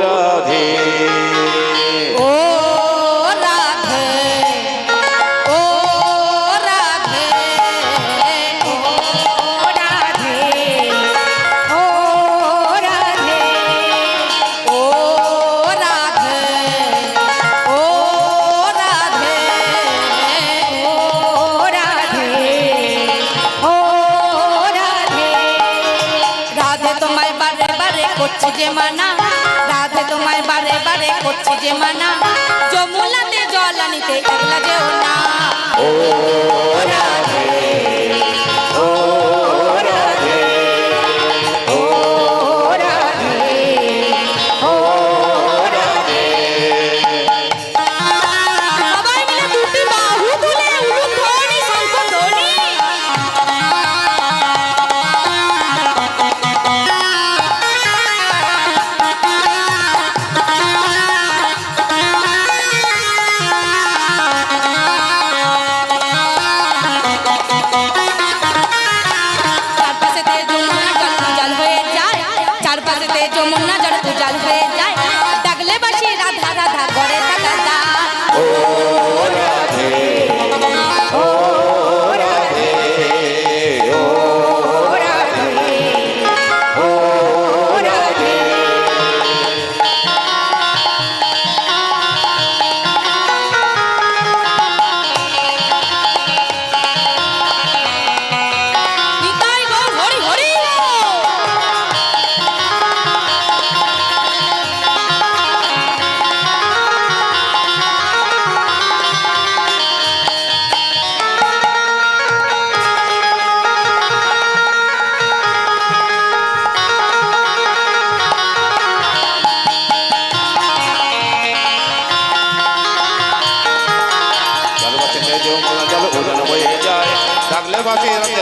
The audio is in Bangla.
রাধে ও রাধে ও রাধে ও রাধে ও রাধে ও রাধে ও রাধে ও রাধে ও রাধে রাধে তোমায় বারে বারে করছি যে মানা রাধে তোমায় বারে বারে করছি যে মানা যমুনাতে জল আনিতে একলা যেও না ও রাধে ও রাধে ও রাধে ও রাধে সবাই মিলে দুটি বাহু তুলে উলুধ্বনি শঙ্খধ্বনি চারপাশেতে যমুনা জল উজাল হয়ে যায় চারপাশেতে যমুনা জল উজাল হয়ে যায় ডাকলে বাসি রাধা রাধা করে টাকা দা ও রাধে ও রাধে ও রাধে ও রাধে নিতাই গো হরি হরি জলবাসীতে যমুনা জল উজান হয়ে যায় ডাকলে বাসি রাতে